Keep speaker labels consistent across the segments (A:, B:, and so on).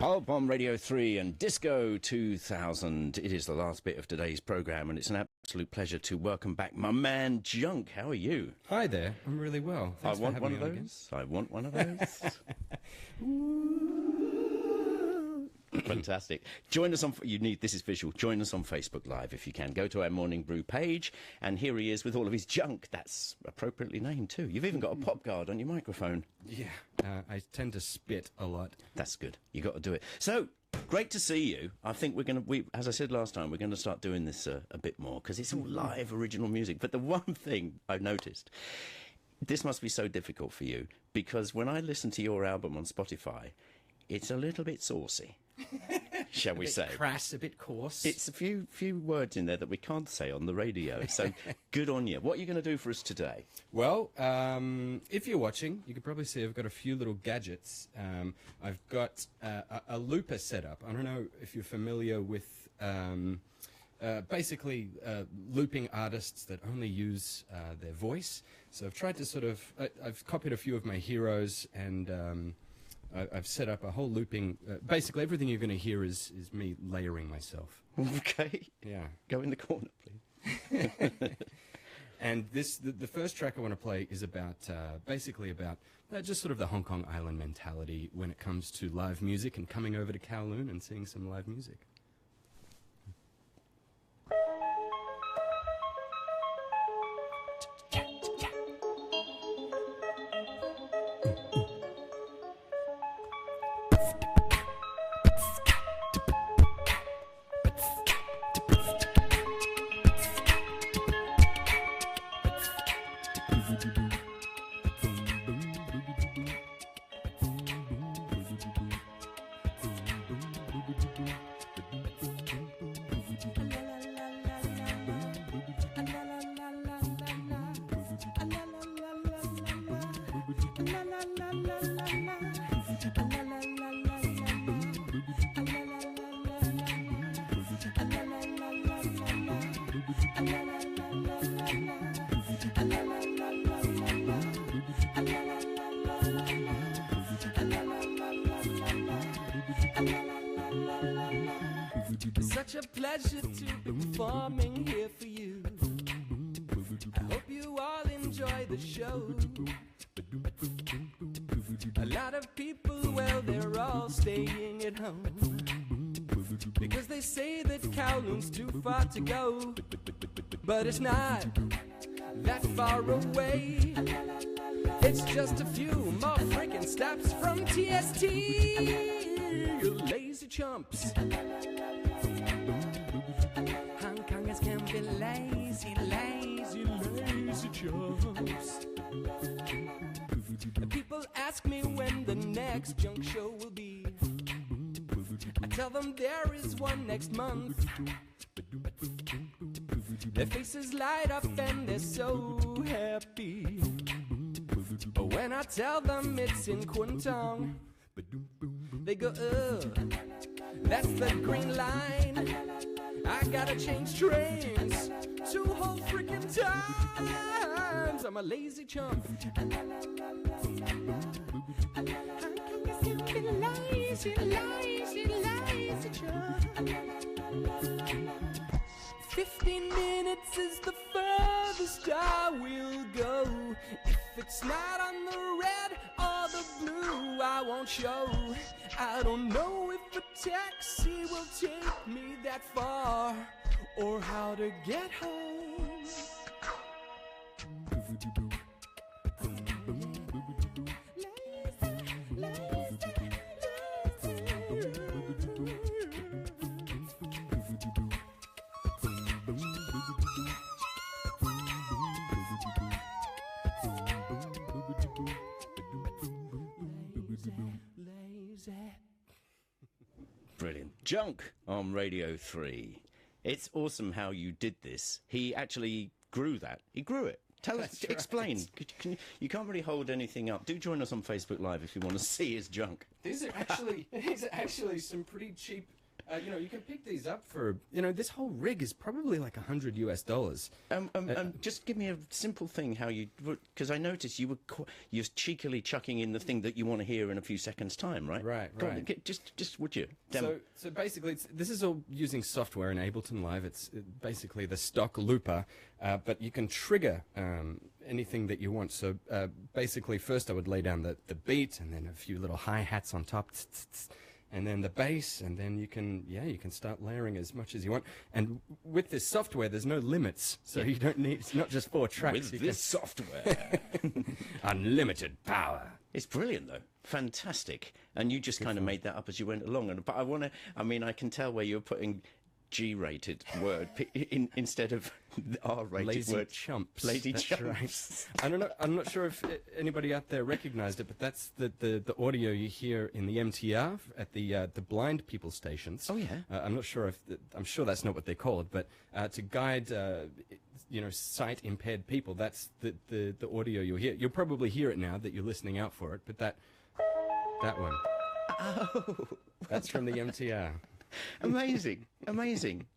A: Pulp on Radio 3 and Disco 2000. It is the last bit of today's programme, and it's an absolute pleasure to welcome back my man Junk. How are you?
B: Hi there. I'm really well. Thanks
A: I want one of those. I want one of those. Fantastic. Join us on. This is visual. Join us on Facebook Live if you can. Go to our Morning Brew page, and here he is with all of his junk. That's appropriately named too. You've even got a pop guard on your microphone.
B: Yeah, I tend to spit a lot.
A: That's good. You got to do it. So great to see you. I think as I said last time, we're going to start doing this a bit more because it's all live, original music. But the one thing I've noticed, this must be so difficult for you because when I listen to your album on Spotify, it's a little bit saucy. Shall we say?
B: A bit crass, a bit coarse.
A: It's a few words in there that we can't say on the radio, so good on you. What are you going to do for us today?
B: Well, if you're watching, you can probably see I've got a few little gadgets. I've got a looper set up. I don't know if you're familiar with basically looping artists that only use their voice. So I've tried to I've copied a few of my heroes and I've set up a whole looping. Basically, everything you're going to hear is me layering myself.
A: Okay.
B: Yeah.
A: Go in the corner, please.
B: And the first track I want to play is about basically about just sort of the Hong Kong Island mentality when it comes to live music and coming over to Kowloon and seeing some live music.
C: Such a pleasure to be performing here for you. I hope you all enjoy the show. A lot of people, well, they're all staying at home because they say that Kowloon's too far to go. But it's not that far away. It's just a few more freaking stops from TST. You lazy chumps. Hong Kongers can be lazy, lazy, lazy chumps. People ask me when the next junk show will be. I tell them there is one next month. Their faces light up and they're so happy. But when I tell them it's in Kwun Tong, they go, that's the green line. I gotta change trains 2 whole freaking times. I'm a lazy chump. Lazy, lazy, lazy chump. 15 minutes is the furthest I will go. If it's not on the red or the blue, I won't show. I don't know if a taxi will take me that far or how to get home.
A: Brilliant. Junk on Radio 3. It's awesome how you did this. He actually grew that. He grew it. Tell us,
B: That's
A: explain.
B: right.
A: You can't really hold anything up. Do join us on Facebook Live if you want to see his junk.
B: These are actually some pretty cheap You can pick these up for, this whole rig is probably like $100 US.
A: Just give me a simple thing how you, because I noticed you're cheekily chucking in the thing that you want to hear in a few seconds' time, right?
B: Right,
A: Go on,
B: right.
A: just would you?
B: So basically, this is all using software in Ableton Live. It's basically the stock looper, but you can trigger anything that you want. So basically, first I would lay down the beat, and then a few little hi-hats on top, and then the bass, and then you can start layering as much as you want. And with this software, there's no limits, so you don't need, it's not just 4 tracks.
A: With this software.
B: Unlimited power.
A: It's brilliant, though. Fantastic. And you just kind of made that up as you went along. But I can tell where you're putting G-rated word instead of R-rated
B: Lazy
A: word.
B: chumps.
A: Lazy
B: That's
A: chumps.
B: right. I don't know. I'm not sure if anybody out there recognized it, but that's the audio you hear in the MTR at the blind people stations.
A: Oh, yeah.
B: I'm not sure if I'm sure that's not what they're called, but to guide sight impaired people, that's the audio you'll hear. You'll probably hear it now that you're listening out for it, but that one.
A: Oh.
B: That's from the MTR.
A: Amazing.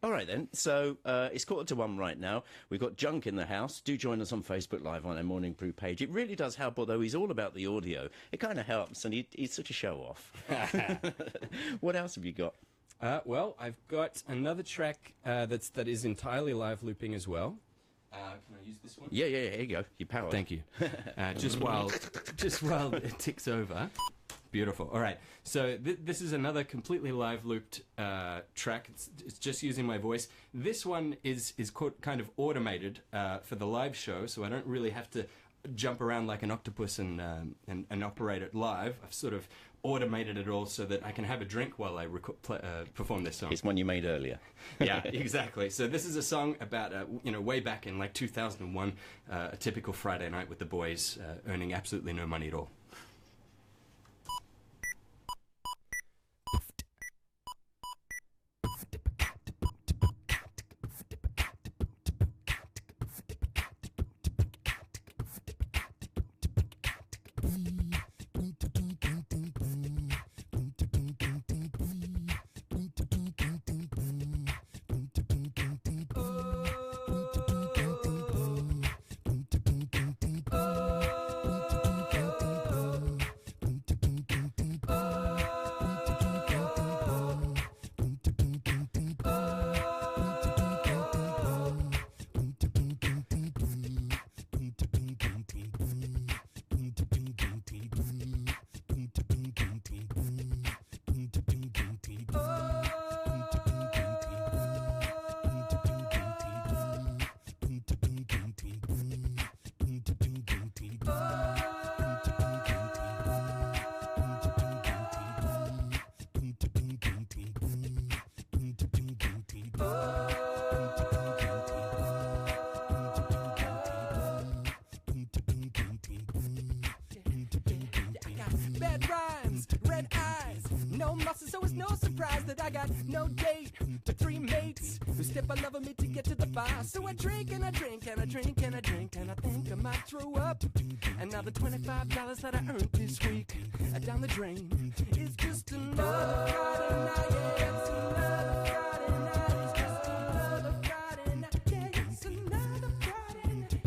A: All right, then. So it's 1:45 right now. We've got Junk in the house. Do join us on Facebook Live on our Morning Brew page. It really does help, although he's all about the audio. It kind of helps, and he's such a show-off. What else have you got?
B: Well, I've got another track that is entirely live looping as well. Can I use this one?
A: Yeah, here you go. You're powered.
B: Thank you. Just while it ticks over. Beautiful. All right. So this is another completely live looped track. It's just using my voice. This one is kind of automated for the live show, so I don't really have to jump around like an octopus and operate it live. I've sort of automated it all so that I can have a drink while I perform this song.
A: It's one you made earlier.
B: Yeah, exactly. So this is a song about, way back in like 2001, a typical Friday night with the boys earning absolutely no money at all.
C: Bad rhymes, red eyes, no muscle, so it's no surprise that I got no date but 3 mates who step a love of me to get to the bar. So I drink and I drink and I drink and I drink and I think I might throw up. And now the $25 that I earned this week down the drain is just another Friday night. Yeah, it's another Friday night. It's just another Friday night. Yeah, it's another Friday night.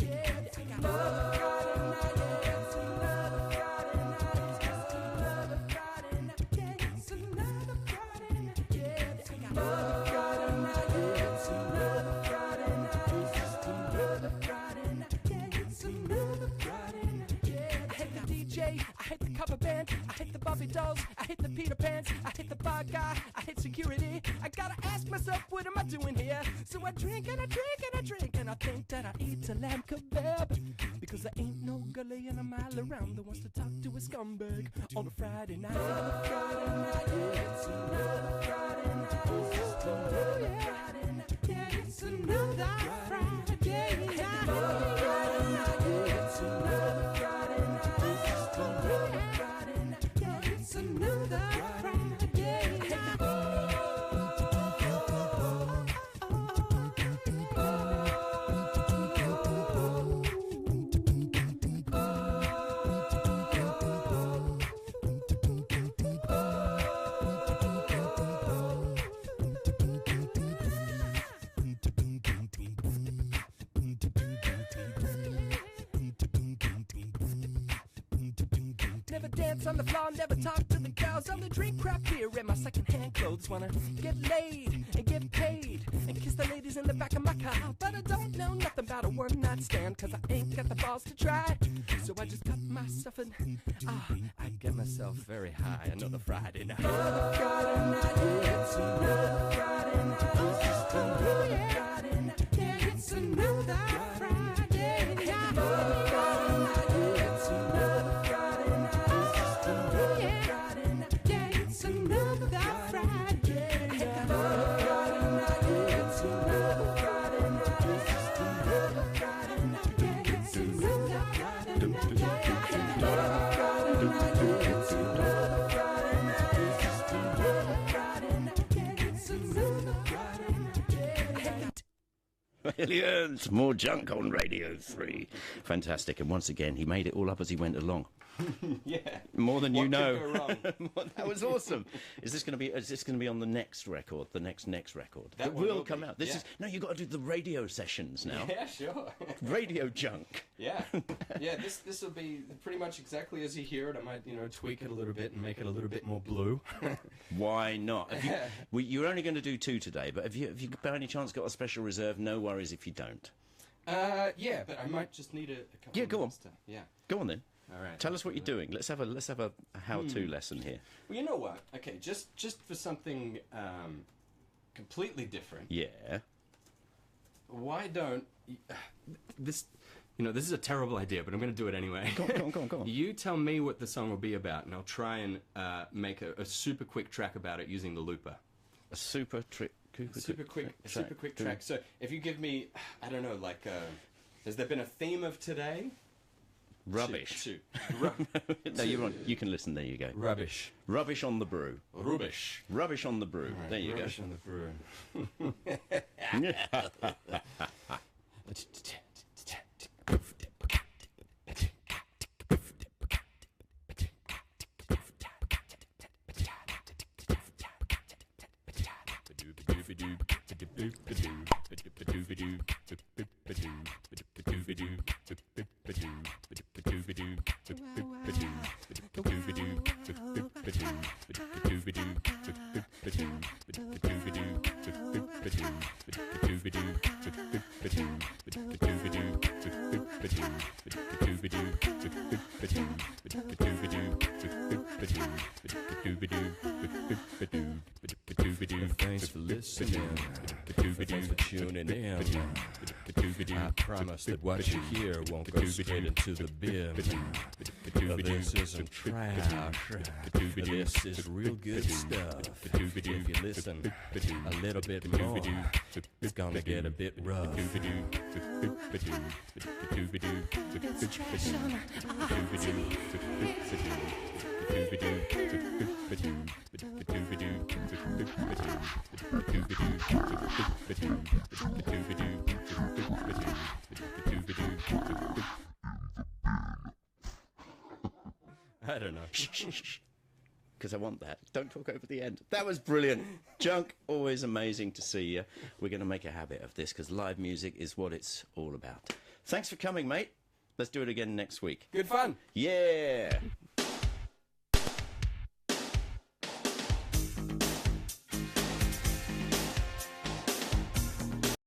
C: Yeah, it's another Friday night. Yeah, it's another Friday night. It's just another Friday night. Yeah, it's another Friday night. Yeah, it's another Friday night. Yeah, it's another Friday night. It's just another Friday night. Yeah, it's another Friday night. Yeah, I hate the DJ. I hate the cover band. I hate the Bobby dolls. I hate the Peter Pans. I hate the bar guy. I hate security. I gotta ask myself, what am I doing here? So I drink and I drink and I drink and I think that I eat a lamb kebab. Because there ain't no gully in a mile around that wants to talk to a scumbag on a Friday night. Friday night, yeah, it's another Friday night. It's just another Friday night. Yeah, it's another Friday night. Friday night, yeah, it's another Friday night. It's just another Friday night. Yeah, it's another Friday night. never dance on the floor, never talk to the girls, only drink crap beer in my second-hand clothes. Wanna get laid and get paid and kiss the ladies in the back of my car, but I don't know nothing about a one-night stand, cause I ain't got the balls to try. So I just cut myself and I get myself very high. Another Friday night. Another Friday night. It's another Friday night. It's just another Friday night. Yeah, it's another Friday night. Another Friday night. It's another Friday night. It's just another Friday night. Yeah, it's another Friday night. Another Friday night. It's another Friday night. It's just another Friday night. Yeah, it's another Friday night.
A: Millions more junk on Radio 3. Fantastic. And once again, he made it all up as he went along.
B: Yeah.
A: More than you
B: What
A: know.
B: could go wrong?
A: That was awesome. Is this going to be on the next record? The next record
B: That
A: will
B: will
A: come
B: be,
A: out. This
B: yeah.
A: is no. You got to do the radio sessions now.
B: Yeah, sure.
A: Radio junk.
B: Yeah, yeah. This will be pretty much exactly as you hear it. I might, tweak it a little bit and make it a little bit more blue.
A: Why not? You're only going to do 2 today, but have you by any chance got a special reserve? No worries if you don't.
B: Yeah, but I might just need a couple.
A: Yeah,
B: of
A: go on.
B: minutes
A: Yeah, go on then.
B: All right.
A: Tell us what you're doing. Let's have a how-to lesson here.
B: Well, you know what? Okay, just for something completely different.
A: Yeah.
B: Why don't this? This is a terrible idea, but I'm going to do it anyway.
A: Go on.
B: You tell me what the song will be about, and I'll try and make a super quick track about it using the looper.
A: A super quick
B: track. So if you give me, I don't know, like, has there been a theme of today?
A: Rubbish.
B: Shoot.
A: No, you're on. You can listen. There you go.
B: Rubbish.
A: Rubbish on the brew.
B: Rubbish.
A: Rubbish on the brew.
B: Right,
A: there you
B: rubbish on the
C: Thanks for listening. Thanks for tuning in. I promise that what you hear won't go straight into the bin. This isn't trash. This is real good stuff. If you listen a little bit more, it's gonna get a bit rough.
D: It's trash on
B: I don't know.
A: Because I want that. Don't talk over the end. That was brilliant. Junk, always amazing to see you. We're going to make a habit of this because live music is what it's all about. Thanks for coming, mate. Let's do it again next week.
B: Good fun.
A: Yeah.